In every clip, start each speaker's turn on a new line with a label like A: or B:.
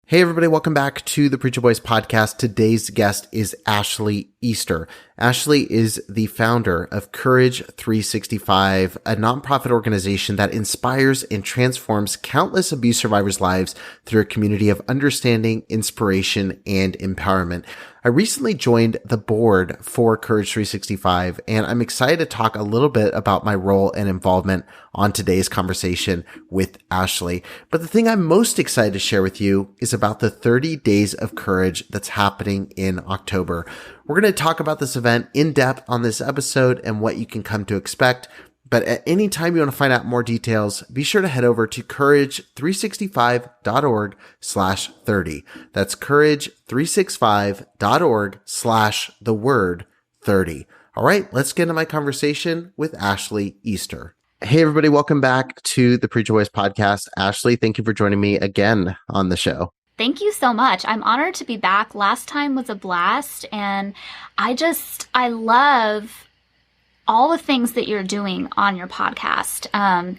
A: Hey everybody, welcome back to the Preacher Boys podcast. Today's guest is Ashley Easter. Ashley is the founder of Courage 365, a nonprofit organization that inspires and transforms countless abuse survivors' lives through a community of understanding, inspiration, and empowerment. I recently joined the board for Courage 365, and I'm excited to talk a little bit about my role and involvement on today's conversation with Ashley. But the thing I'm most excited to share with you is about the 30 Days of Courage that's happening in October. We're going to talk about this event in depth on this episode and what you can come to expect. But at any time you want to find out more details, be sure to head over to courage365.org/30. That's courage365.org/30. All right, let's get into my conversation with Ashley Easter. Hey, everybody. Welcome back to the Preacher Boys podcast. Ashley, thank you for joining me again on the show.
B: Thank you so much. I'm honored to be back. Last time was a blast, and I love all the things that you're doing on your podcast,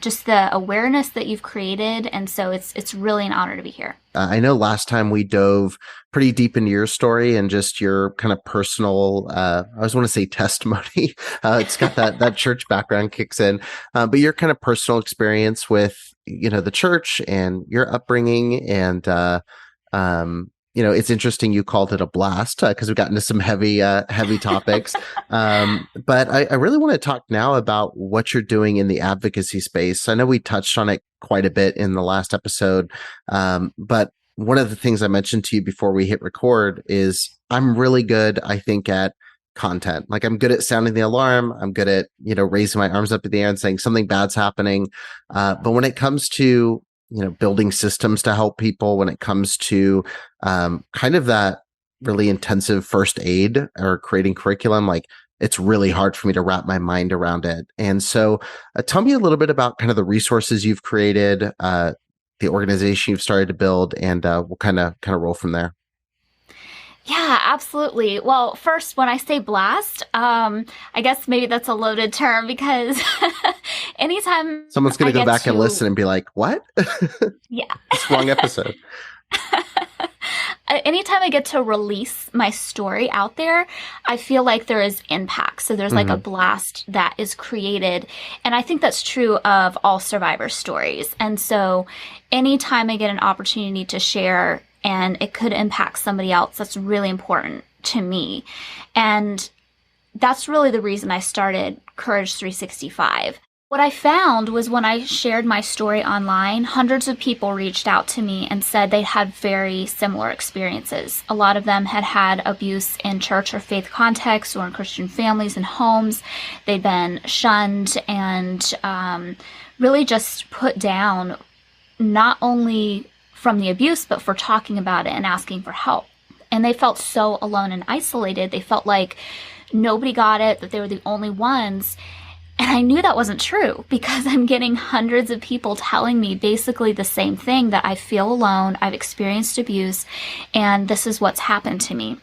B: just the awareness that you've created. And so it's really an honor to be here.
A: I know last time we dove pretty deep into your story and just your kind of personal, I always want to say testimony. It's got that church background kicks in, but your kind of personal experience with, the church and your upbringing and, it's interesting you called it a blast because we got into some heavy topics. But I really want to talk now about what you're doing in the advocacy space. I know we touched on it quite a bit in the last episode. But one of the things I mentioned to you before we hit record is I'm really good, I think, at content. Like I'm good at sounding the alarm. I'm good at, raising my arms up in the air and saying something bad's happening. But when it comes to building systems to help people, when it comes to kind of that really intensive first aid or creating curriculum, like it's really hard for me to wrap my mind around it. And so tell me a little bit about kind of the resources you've created, the organization you've started to build, and we'll kind of roll from there.
B: Yeah, absolutely. Well, first, when I say blast, I guess maybe that's a loaded term because anytime
A: someone's going to go back and listen and be like, what?
B: Yeah.
A: It's wrong episode.
B: Anytime I get to release my story out there, I feel like there is impact. So there's like a blast that is created. And I think that's true of all survivor stories. And so anytime I get an opportunity to share and it could impact somebody else, that's really important to me. And that's really the reason I started Courage 365. What I found was when I shared my story online, hundreds of people reached out to me and said they had very similar experiences. A lot of them had had abuse in church or faith contexts or in Christian families and homes. They'd been shunned and really just put down, not only from the abuse, but for talking about it and asking for help. And they felt so alone and isolated. They felt like nobody got it, that they were the only ones. And I knew that wasn't true because I'm getting hundreds of people telling me basically the same thing, that I feel alone, I've experienced abuse, and this is what's happened to me.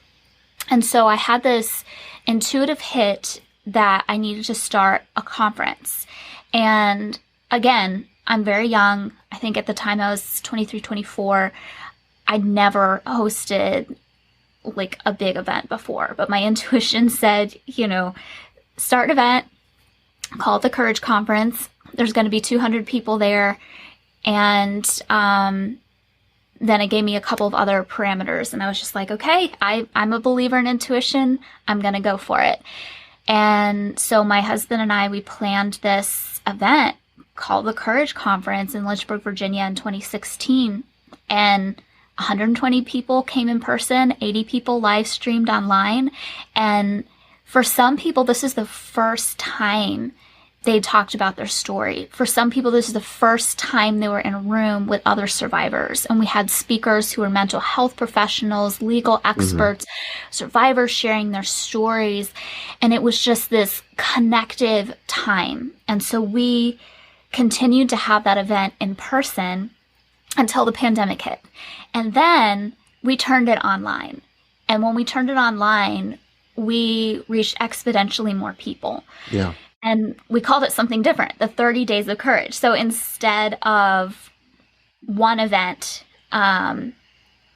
B: And so I had this intuitive hit that I needed to start a conference. And again, I'm very young. I think at the time I was 23, 24. I'd never hosted like a big event before, but my intuition said, start an event, call it the Courage Conference. There's going to be 200 people there. And then it gave me a couple of other parameters. And I was just like, okay, I'm a believer in intuition. I'm going to go for it. And so my husband and I, we planned this event called the Courage Conference in Lynchburg, Virginia in 2016. And 120 people came in person, 80 people live streamed online. And for some people, this is the first time they talked about their story. For some people, this is the first time they were in a room with other survivors. And we had speakers who were mental health professionals, legal experts, survivors sharing their stories. And it was just this connective time. And so we continued to have that event in person until the pandemic hit. And then we turned it online. And when we turned it online, we reached exponentially more people.
A: Yeah.
B: And we called it something different, the 30 Days of Courage. So instead of one event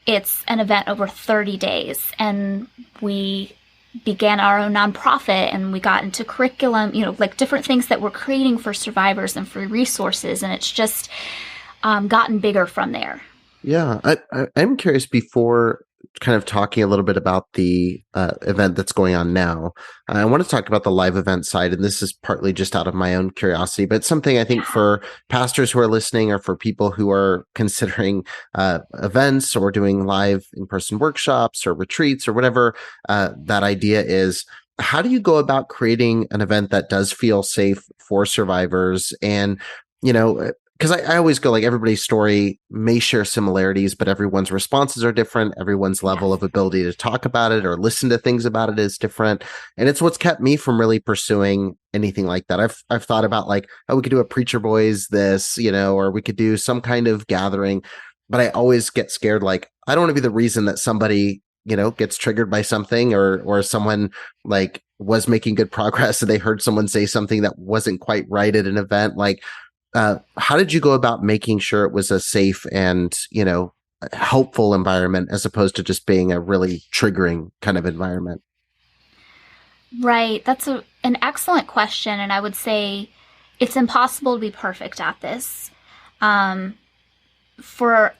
B: it's an event over 30 days. And we began our own nonprofit, and we got into curriculum, like different things that we're creating for survivors and free resources. And it's just gotten bigger from there.
A: Yeah, I'm curious, before kind of talking a little bit about the event that's going on now, I want to talk about the live event side. And this is partly just out of my own curiosity, but something I think for pastors who are listening, or for people who are considering events or doing live in-person workshops or retreats or whatever that idea is. How do you go about creating an event that does feel safe for survivors? And, because I always go, like, everybody's story may share similarities, but everyone's responses are different. Everyone's level of ability to talk about it or listen to things about it is different. And it's what's kept me from really pursuing anything like that. I've thought about, like, oh, we could do a Preacher Boys this, or we could do some kind of gathering, but I always get scared. Like, I don't want to be the reason that somebody, gets triggered by something, or someone, like, was making good progress and they heard someone say something that wasn't quite right at an event. Like, how did you go about making sure it was a safe and, helpful environment, as opposed to just being a really triggering kind of environment?
B: Right. That's an excellent question. And I would say it's impossible to be perfect at this for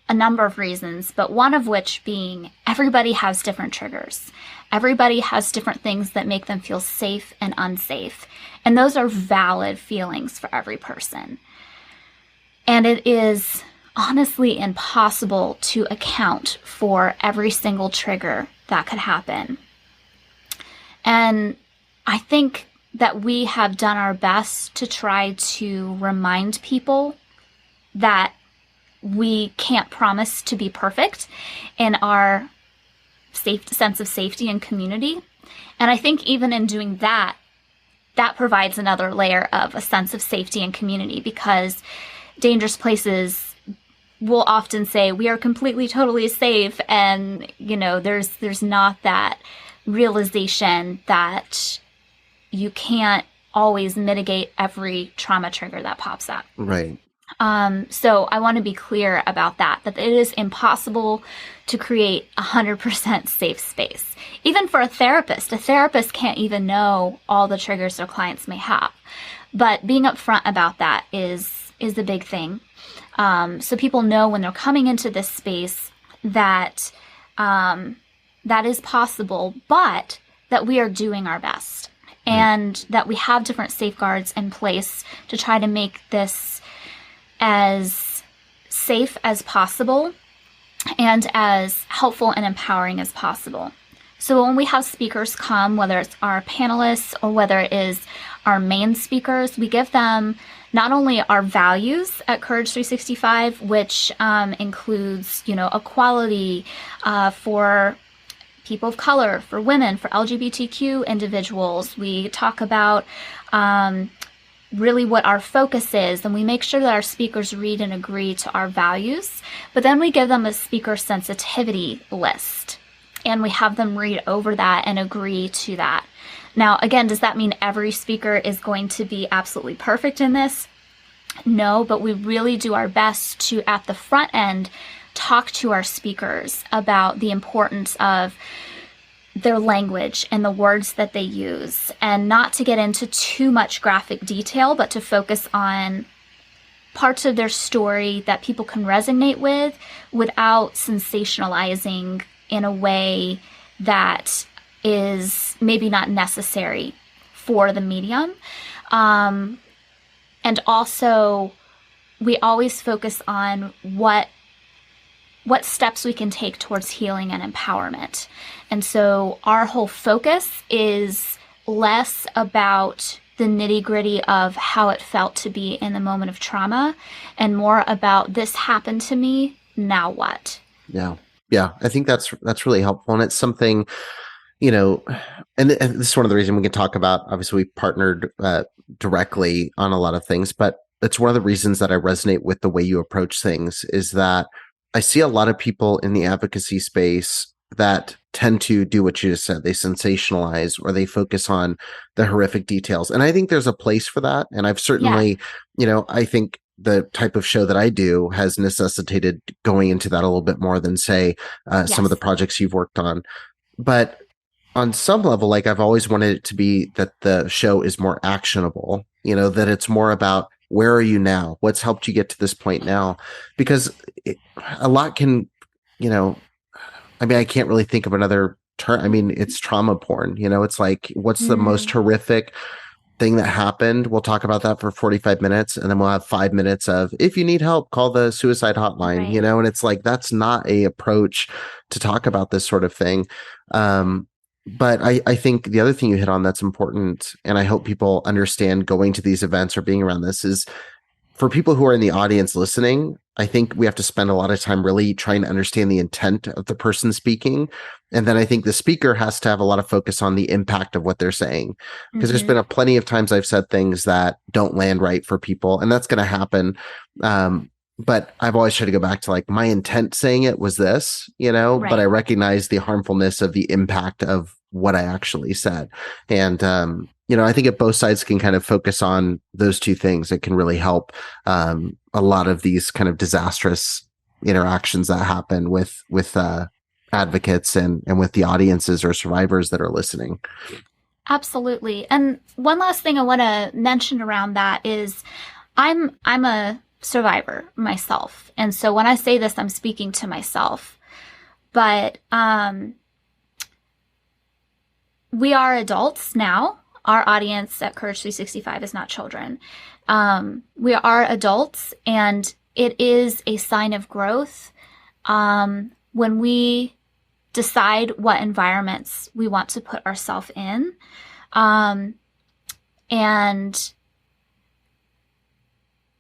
B: a number of reasons, but one of which being everybody has different triggers. Everybody has different things that make them feel safe and unsafe. And those are valid feelings for every person. And it is honestly impossible to account for every single trigger that could happen. And I think that we have done our best to try to remind people that we can't promise to be perfect in our sense of safety and community. And I think even in doing that, that provides another layer of a sense of safety and community, because Dangerous Places will often say we are completely, totally safe. And, there's not that realization that you can't always mitigate every trauma trigger that pops up.
A: Right.
B: So I want to be clear about that it is impossible to create 100% safe space. Even for a therapist can't even know all the triggers their clients may have. But being upfront about that is a big thing. So people know when they're coming into this space that that is possible, but that we are doing our best, and that we have different safeguards in place to try to make this as safe as possible and as helpful and empowering as possible. So when we have speakers come, whether it's our panelists or whether it is our main speakers, we give them not only our values at Courage 365, which includes, equality for people of color, for women, for LGBTQ individuals. We talk about really what our focus is, and we make sure that our speakers read and agree to our values. But then we give them a speaker sensitivity list, and we have them read over that and agree to that. Now, again, does that mean every speaker is going to be absolutely perfect in this? No, but we really do our best to, at the front end, talk to our speakers about the importance of their language and the words that they use, and not to get into too much graphic detail, but to focus on parts of their story that people can resonate with without sensationalizing in a way that is maybe not necessary for the medium. And also, we always focus on what steps we can take towards healing and empowerment. And so our whole focus is less about the nitty-gritty of how it felt to be in the moment of trauma, and more about, this happened to me, now what?
A: Yeah. I think that's really helpful. And it's something, and this is one of the reasons we can talk about. Obviously, we partnered directly on a lot of things, but it's one of the reasons that I resonate with the way you approach things, is that I see a lot of people in the advocacy space that tend to do what you just said. They sensationalize, or they focus on the horrific details. And I think there's a place for that. And I've certainly, I think the type of show that I do has necessitated going into that a little bit more than say some of the
B: Yes.
A: projects you've worked on. But on some level, like I've always wanted it to be that the show is more actionable, that it's more about where are you now? What's helped you get to this point now? Because a lot can, I can't really think of another term. I mean, it's trauma porn, it's like, what's the most horrific thing that happened? We'll talk about that for 45 minutes. And then we'll have 5 minutes of, if you need help, call the suicide hotline,
B: Right.
A: and it's like, that's not a approach to talk about this sort of thing. But I think the other thing you hit on that's important, and I hope people understand going to these events or being around this, is for people who are in the audience listening, I think we have to spend a lot of time really trying to understand the intent of the person speaking. And then I think the speaker has to have a lot of focus on the impact of what they're saying. Because there's been plenty of times I've said things that don't land right for people, and that's going to happen. But I've always tried to go back to like, my intent saying it was this,
B: Right.
A: but I recognize the harmfulness of the impact of what I actually said. And, I think if both sides can kind of focus on those two things, it can really help a lot of these kind of disastrous interactions that happen with advocates and with the audiences or survivors that are listening.
B: Absolutely. And one last thing I want to mention around that is I'm a survivor myself. And so when I say this, I'm speaking to myself. But we are adults now. Our audience at Courage 365 is not children. We are adults, and it is a sign of growth when we decide what environments we want to put ourselves in. And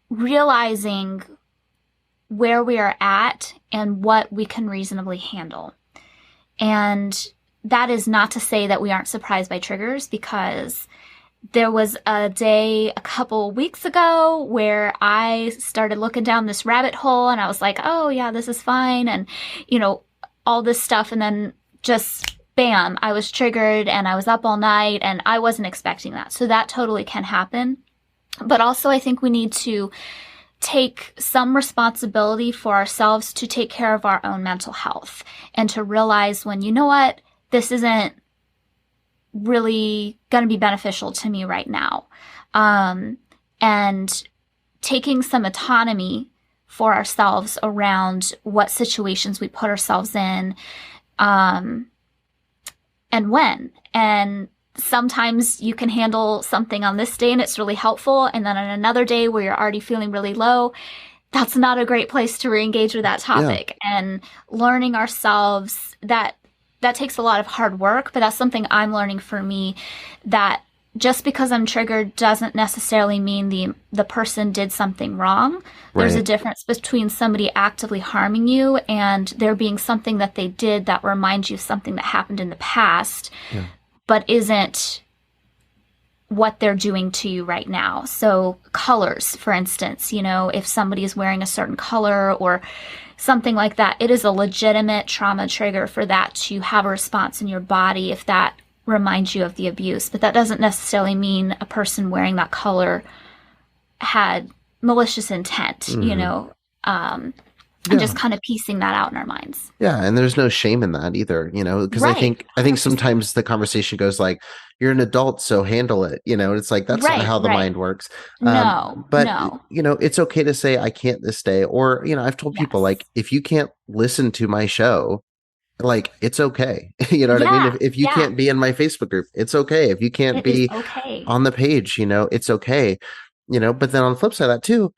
B: realizing where we are at and what we can reasonably handle. And that is not to say that we aren't surprised by triggers, because there was a day a couple weeks ago where I started looking down this rabbit hole and I was like, oh yeah, this is fine. And, all this stuff. And then just bam, I was triggered and I was up all night and I wasn't expecting that. So that totally can happen. But also I think we need to take some responsibility for ourselves to take care of our own mental health and to realize when, this isn't really going to be beneficial to me right now. And taking some autonomy for ourselves around what situations we put ourselves in, and when. And sometimes you can handle something on this day and it's really helpful. And then on another day where you're already feeling really low, that's not a great place to re-engage with that topic. Yeah. And learning ourselves, that takes a lot of hard work, but that's something I'm learning for me, that just because I'm triggered doesn't necessarily mean the person did something wrong. Right. There's a difference between somebody actively harming you and there being something that they did that reminds you of something that happened in the past, but isn't what they're doing to you right now. So colors, for instance, if somebody is wearing a certain color or something like that, it is a legitimate trauma trigger for that to have a response in your body if that reminds you of the abuse. But that doesn't necessarily mean a person wearing that color had malicious intent, and just kind of piecing that out in our minds.
A: Yeah. And there's no shame in that either, because
B: Right.
A: I think sometimes the conversation goes like, you're an adult, so handle it, it's like, that's not how the mind works.
B: No,
A: it's okay to say, I can't this day. Or, I've told people like, if you can't listen to my show, like, it's okay. You know what I mean? If you can't be in my Facebook group, it's okay. If you can't be on the page, it's okay. But then on the flip side of that too,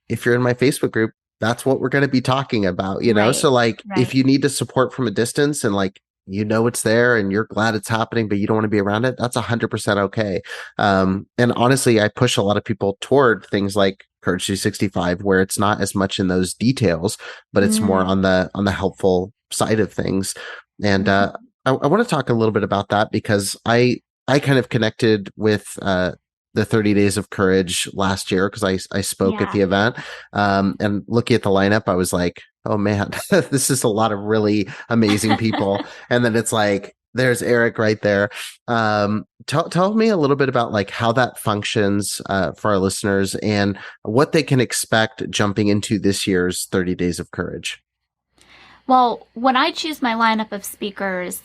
A: if you're in my Facebook group, that's what we're going to be talking about, Right. So like, if you need to support from a distance and like, it's there and you're glad it's happening, but you don't want to be around it, that's 100% okay. And honestly, I push a lot of people toward things like Courage 365, where it's not as much in those details, but it's more on the helpful side of things. And I want to talk a little bit about that, because I kind of connected with the 30 Days of Courage last year, because I spoke at the event, and looking at the lineup, I was like, oh man, this is a lot of really amazing people. And then it's like, There's Eric right there. Tell me a little bit about like how that functions for our listeners and what they can expect jumping into this year's 30 Days of Courage.
B: Well, when I choose my lineup of speakers,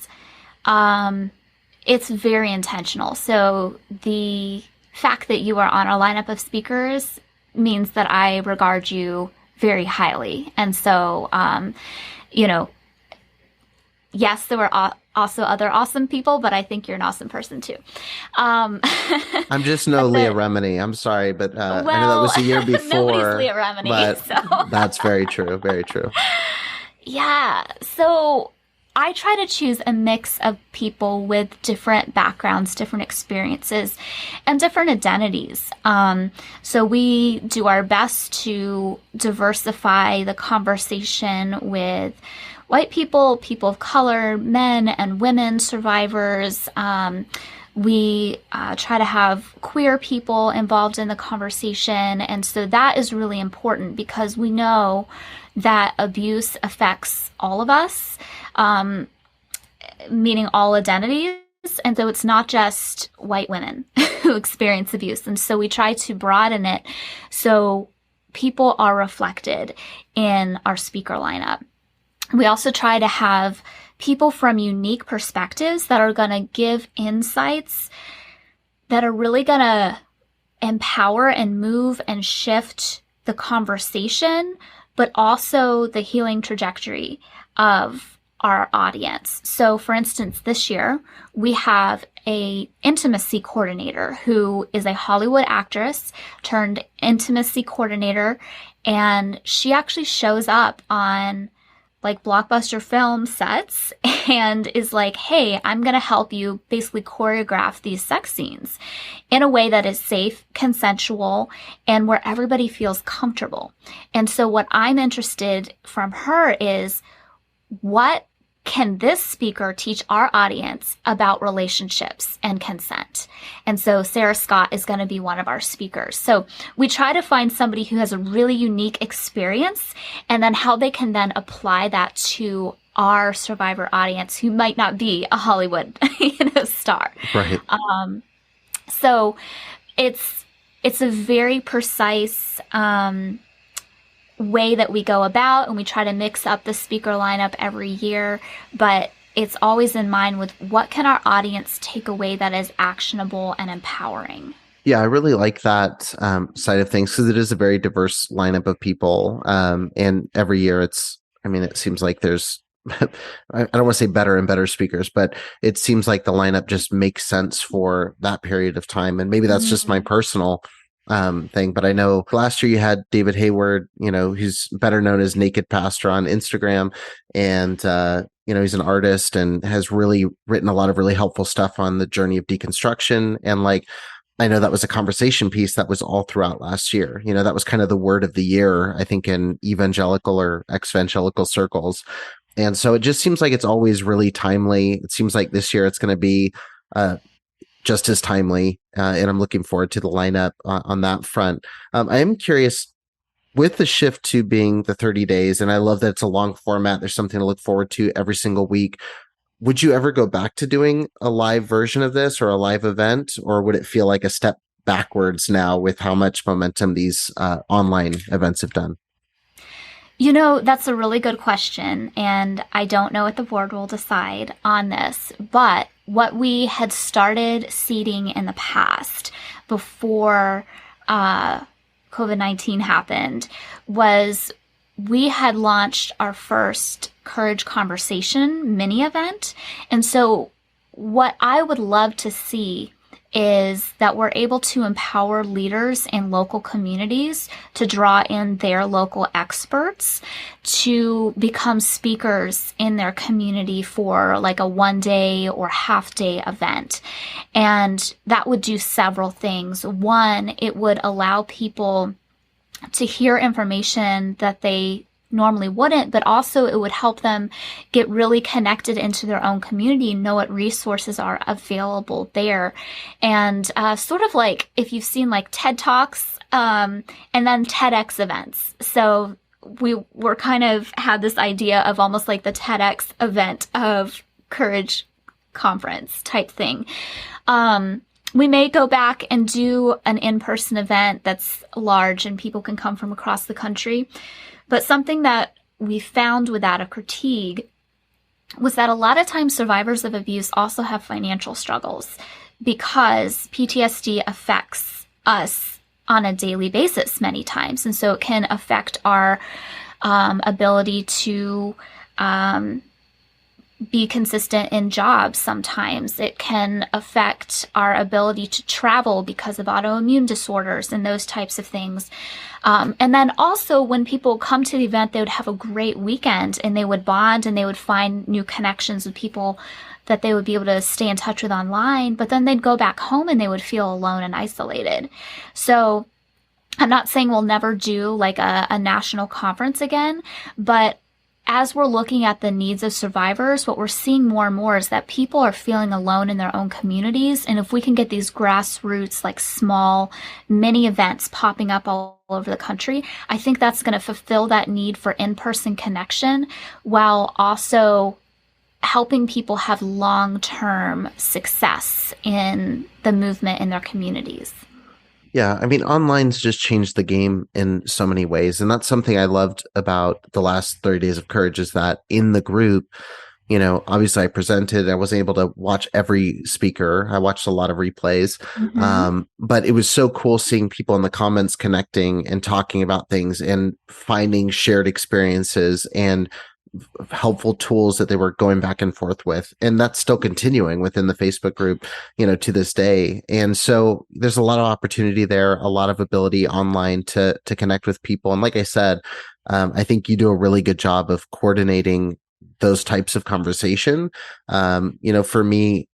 B: it's very intentional. So the fact that you are on a lineup of speakers means that I regard you very highly. And so, yes, there were also other awesome people, but I think you're an awesome person too.
A: I'm just no Leah Remini. I'm sorry, but I know that was the year before.
B: Nobody's Leah Remini,
A: but
B: so.
A: That's very true. Very true.
B: Yeah. So I try to choose a mix of people with different backgrounds, different experiences, and different identities. So we do our best to diversify the conversation with white people, people of color, men and women survivors. We try to have queer people involved in the conversation. And so that is really important because we know that abuse affects all of us, meaning all identities. And so it's not just white women who experience abuse. And so we try to broaden it so people are reflected in our speaker lineup. We also try to have people from unique perspectives that are going to give insights that are really going to empower and move and shift the conversation, but also the healing trajectory of our audience. So for instance, this year we have a intimacy coordinator who is a Hollywood actress turned intimacy coordinator, and she actually shows up on like blockbuster film sets and is like, hey, I'm going to help you basically choreograph these sex scenes in a way that is safe, consensual, and where everybody feels comfortable. And so what I'm interested from her is, what can this speaker teach our audience about relationships and consent? And so Sarah Scott is going to be one of our speakers. So we try to find somebody who has a really unique experience and then how they can then apply that to our survivor audience who might not be a Hollywood, star.
A: Right.
B: So it's a very precise, way that we go about, and we try to mix up the speaker lineup every year, but it's always in mind with what can our audience take away that is actionable and empowering.
A: Yeah, I really like that side of things because it is a very diverse lineup of people. And every year it seems like there's, I don't want to say better and better speakers, but it seems like the lineup just makes sense for that period of time. And maybe that's just my personal thing, but I know last year you had David Hayward, who's better known as Naked Pastor on Instagram, and he's an artist and has really written a lot of really helpful stuff on the journey of deconstruction. And like, I know that was a conversation piece that was all throughout last year. That was kind of the word of the year, I think, in evangelical or ex-evangelical circles. And so it just seems like it's always really timely. It seems like this year it's going to be just as timely, and I'm looking forward to the lineup on that front. I am curious, with the shift to being the 30 days, and I love that it's a long format, there's something to look forward to every single week. Would you ever go back to doing a live version of this or a live event, or would it feel like a step backwards now with how much momentum these online events have done?
B: That's a really good question, and I don't know what the board will decide on this, but what we had started seeding in the past before COVID-19 happened was we had launched our first Courage Conversation mini event. And so what I would love to see is that we're able to empower leaders in local communities to draw in their local experts to become speakers in their community for like a 1-day or half-day event. And that would do several things. One, it would allow people to hear information that they normally wouldn't, but also it would help them get really connected into their own community, know what resources are available there. And sort of like if you've seen like TED Talks and then TEDx events. So we're kind of had this idea of almost like the TEDx event of Courage conference type thing. We may go back and do an in-person event that's large and people can come from across the country. But something that we found with that, a critique, was that a lot of times survivors of abuse also have financial struggles because PTSD affects us on a daily basis many times. And so it can affect our ability to be consistent in jobs sometimes. It can affect our ability to travel because of autoimmune disorders and those types of things. And then also when people come to the event, they would have a great weekend and they would bond and they would find new connections with people that they would be able to stay in touch with online, but then they'd go back home and they would feel alone and isolated. So I'm not saying we'll never do like a national conference again, but as we're looking at the needs of survivors, what we're seeing more and more is that people are feeling alone in their own communities. And if we can get these grassroots, like small mini events popping up all over the country, I think that's going to fulfill that need for in-person connection while also helping people have long-term success in the movement in their communities.
A: Yeah, I mean, online's just changed the game in so many ways. And that's something I loved about the last 30 Days of Courage is that in the group, you know, obviously I presented, I wasn't able to watch every speaker. I watched a lot of replays. But it was so cool seeing people in the comments connecting and talking about things and finding shared experiences and helpful tools that they were going back and forth with. And that's still continuing within the Facebook group, you know, to this day. And so there's a lot of opportunity there, a lot of ability online to connect with people. And like I said, I think you do a really good job of coordinating those types of conversation. You know, for me,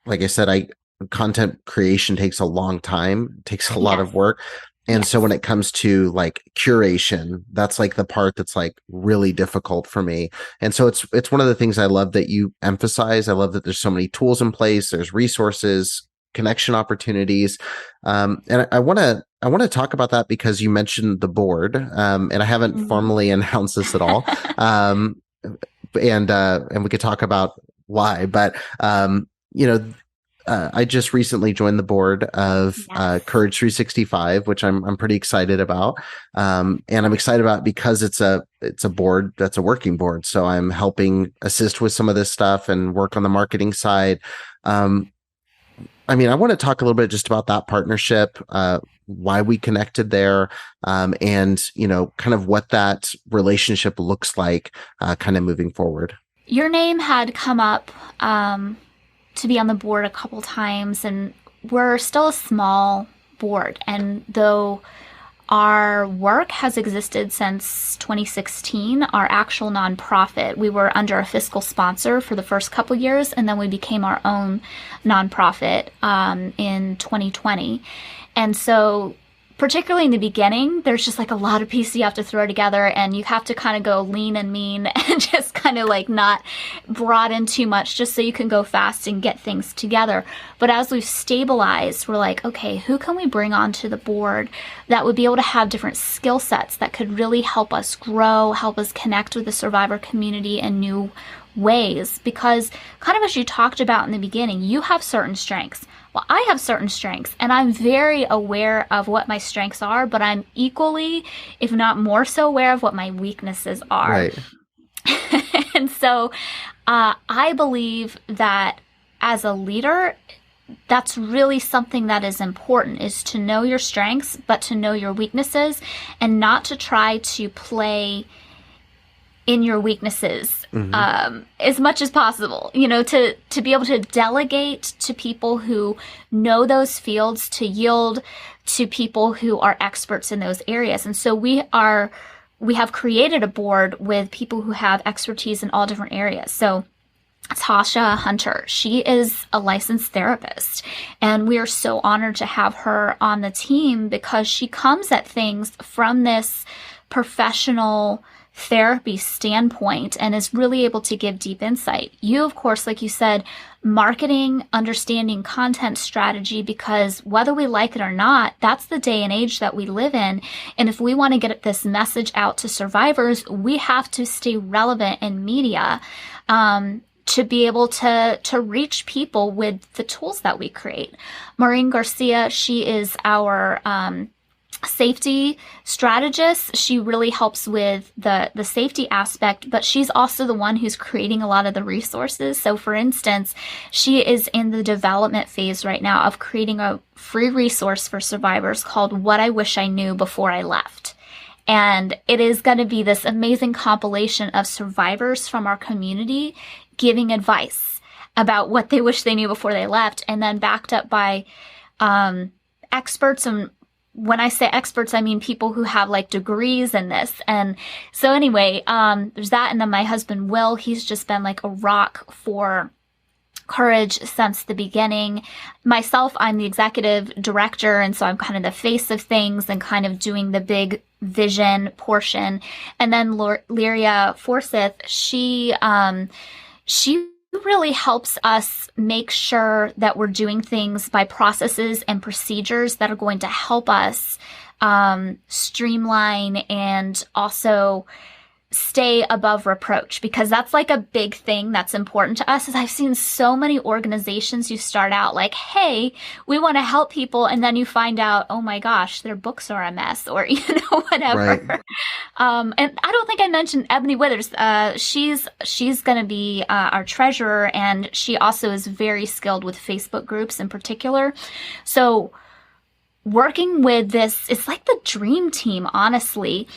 A: like I said, content creation takes a long time, it takes a lot of work. And so when it comes to like curation, that's like the part that's like really difficult for me. And so it's one of the things I love that you emphasize. I love that there's so many tools in place. There's resources, connection opportunities. And I want to talk about that because you mentioned the board. And I haven't formally announced this at all. And we could talk about why, but you know, I just recently joined the board of Courage 365, which I'm pretty excited about. And I'm excited about because it's a board that's a working board. So I'm helping assist with some of this stuff and work on the marketing side. I mean, I want to talk a little bit just about that partnership, why we connected there, and, you know, kind of what that relationship looks like kind of moving forward.
B: Your name had come up to be on the board a couple times, and we're still a small board. And though our work has existed since 2016, our actual nonprofit, we were under a fiscal sponsor for the first couple years, and then we became our own nonprofit in 2020. And so particularly in the beginning, there's just like a lot of pieces you have to throw together, and you have to kind of go lean and mean and just kind of like not broaden too much just so you can go fast and get things together. But as we've stabilized, we're like, okay, who can we bring onto the board that would be able to have different skill sets that could really help us grow, help us connect with the survivor community in new ways? Because kind of as you talked about in the beginning, you have certain strengths. Well, I have certain strengths, and I'm very aware of what my strengths are, but I'm equally, if not more so, aware of what my weaknesses are.
A: Right.
B: And so I believe that as a leader, that's really something that is important, is to know your strengths, but to know your weaknesses and not to try to play in your weaknesses as much as possible, you know, to be able to delegate to people who know those fields, to yield to people who are experts in those areas. And so we have created a board with people who have expertise in all different areas. So Tasha Hunter, she is a licensed therapist, and we are so honored to have her on the team because she comes at things from this professional therapy standpoint and is really able to give deep insight. You, of course, like you said, marketing, understanding content strategy, because whether we like it or not, that's the day and age that we live in. And if we want to get this message out to survivors, we have to stay relevant in media to be able to reach people with the tools that we create. Maureen Garcia, she is our safety strategist. She really helps with the safety aspect, but she's also the one who's creating a lot of the resources. So for instance, she is in the development phase right now of creating a free resource for survivors called What I Wish I Knew Before I Left. And it is going to be this amazing compilation of survivors from our community giving advice about what they wish they knew before they left, and then backed up by experts. And when I say experts, I mean people who have like degrees in this. And so anyway, there's that. And then my husband, Will, he's just been like a rock for Courage since the beginning. Myself, I'm the executive director, and so I'm kind of the face of things and kind of doing the big vision portion. And then Lyria Forsyth, she really helps us make sure that we're doing things by processes and procedures that are going to help us streamline and also stay above reproach, because that's like a big thing that's important to us. Is I've seen so many organizations, you start out like, hey, we want to help people, and then you find out, oh my gosh, their books are a mess, or whatever.
A: Right.
B: And I don't think I mentioned Ebony Withers. She's going to be our treasurer, and she also is very skilled with Facebook groups in particular. So working with this, it's like the dream team, honestly,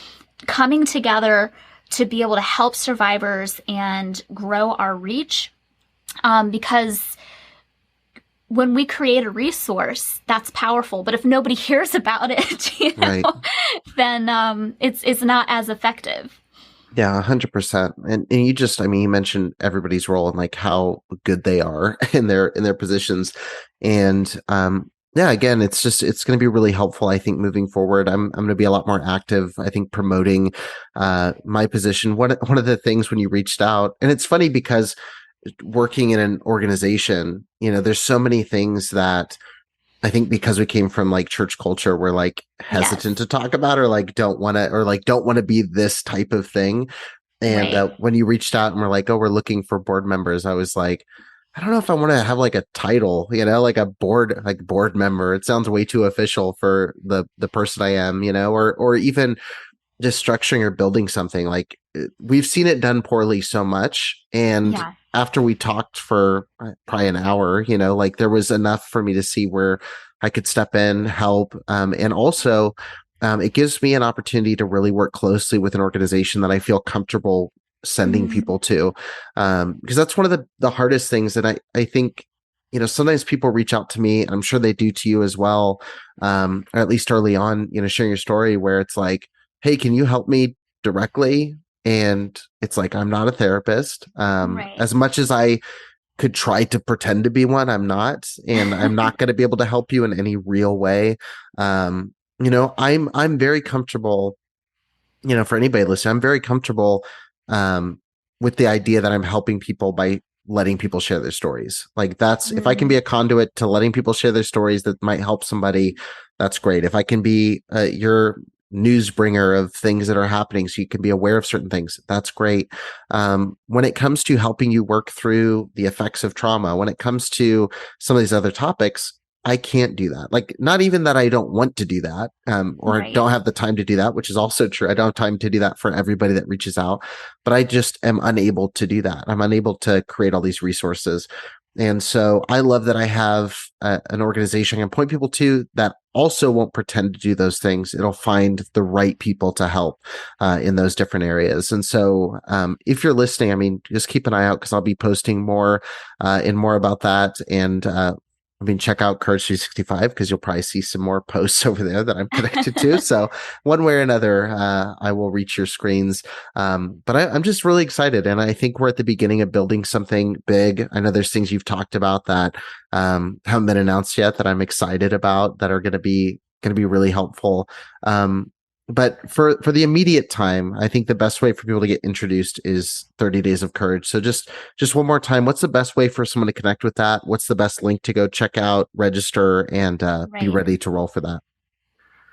B: coming together to be able to help survivors and grow our reach. Because when we create a resource, that's powerful. But if nobody hears about it,
A: Right.
B: then it's not as effective.
A: Yeah, 100%. And you mentioned everybody's role and like how good they are in their positions. And yeah, again, it's going to be really helpful, I think, moving forward. I'm going to be a lot more active, I think, promoting my position. One of the things when you reached out, and it's funny because working in an organization, there's so many things that I think because we came from like church culture, we're like hesitant to talk about, or like don't want to be this type of thing. And
B: Right.
A: When you reached out and we're like, oh, we're looking for board members, I was like, I don't know if I want to have like a title, like a board member. It sounds way too official for the person I am, or even just structuring or building something. Like we've seen it done poorly so much. And after we talked for probably an hour, like there was enough for me to see where I could step in, help. And also it gives me an opportunity to really work closely with an organization that I feel comfortable sending people to, because that's one of the hardest things. And I think, sometimes people reach out to me, and I'm sure they do to you as well, or at least early on, sharing your story, where it's like, hey, can you help me directly? And it's like, I'm not a therapist.
B: Right.
A: As much as I could try to pretend to be one, I'm not, and I'm not going to be able to help you in any real way. I'm very comfortable, for anybody listening, I'm very comfortable with the idea that I'm helping people by letting people share their stories. Like that's, if I can be a conduit to letting people share their stories that might help somebody, that's great. If I can be your news bringer of things that are happening so you can be aware of certain things, that's great. When it comes to helping you work through the effects of trauma, when it comes to some of these other topics, I can't do that. Like, not even that I don't want to do that, or
B: Right.
A: don't have the time to do that, which is also true. I don't have time to do that for everybody that reaches out, but I just am unable to do that. I'm unable to create all these resources. And so I love that I have an organization I can point people to that also won't pretend to do those things. It'll find the right people to help in those different areas. And so if you're listening, just keep an eye out, because I'll be posting more and more about that. And check out Courage 365, because you'll probably see some more posts over there that I'm connected to. So one way or another, I will reach your screens. But I'm just really excited. And I think we're at the beginning of building something big. I know there's things you've talked about that haven't been announced yet that I'm excited about, that are going to be really helpful. But for the immediate time, I think the best way for people to get introduced is 30 Days of Courage. So just one more time, what's the best way for someone to connect with that? What's the best link to go check out, register, and be ready to roll for that?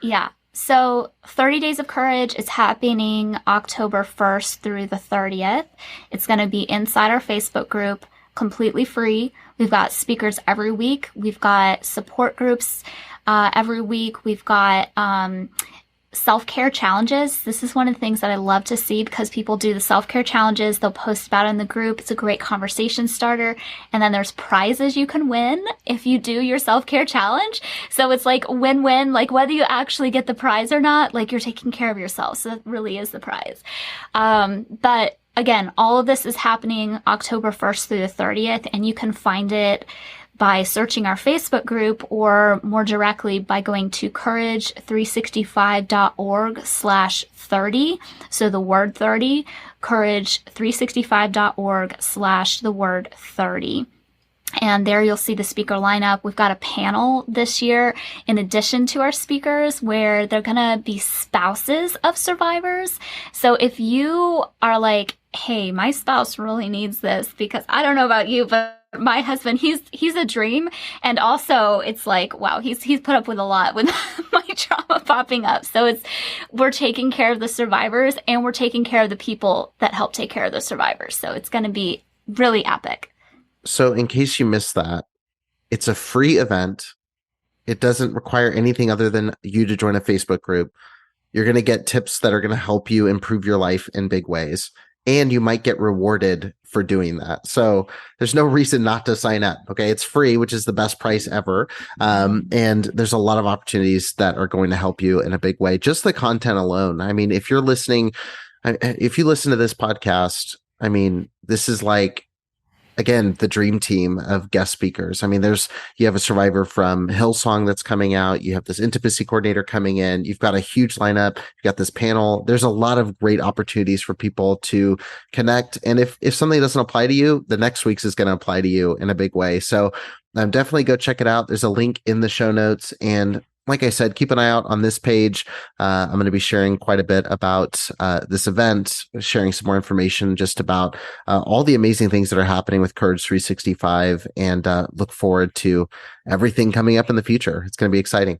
B: Yeah. So 30 Days of Courage is happening October 1st through the 30th. It's going to be inside our Facebook group. completely free. We've got speakers every week. We've got support groups every week. We've got self-care challenges. This is one of the things that I love to see because people do the self-care challenges. They'll post about it in the group. It's a great conversation starter. And then there's prizes you can win if you do your self-care challenge. So it's like win-win, like whether you actually get the prize or not, like you're taking care of yourself. So that really is the prize. But again, all of this is happening October 1st through the 30th, and you can find it by searching our Facebook group or more directly by going to courage365.org/30. So the word 30, courage365.org/the word 30. And there you'll see the speaker lineup. We've got a panel this year in addition to our speakers where they're going to be spouses of survivors. So if you are like, hey, my spouse really needs this because I don't know about you, but my husband, he's a dream. And also it's like, wow, he's put up with a lot with my trauma popping up. So we're taking care of the survivors and we're taking care of the people that help take care of the survivors. So it's going to be really epic.
A: So in case you missed that, it's a free event. It doesn't require anything other than you to join a Facebook group. You're going to get tips that are going to help you improve your life in big ways. And you might get rewarded for doing that. So there's no reason not to sign up. Okay. It's free, which is the best price ever. And there's a lot of opportunities that are going to help you in a big way. Just the content alone. I mean, if you listen to this podcast, I mean, this is like, again, the dream team of guest speakers. I mean, you have a survivor from Hillsong that's coming out. You have this intimacy coordinator coming in. You've got a huge lineup. You've got this panel. There's a lot of great opportunities for people to connect. And if something doesn't apply to you, the next week's is going to apply to you in a big way. So definitely go check it out. There's a link in the show notes. And like I said, keep an eye out on this page. I'm going to be sharing quite a bit about this event, sharing some more information just about all the amazing things that are happening with Courage 365, and look forward to everything coming up in the future. It's going to be exciting.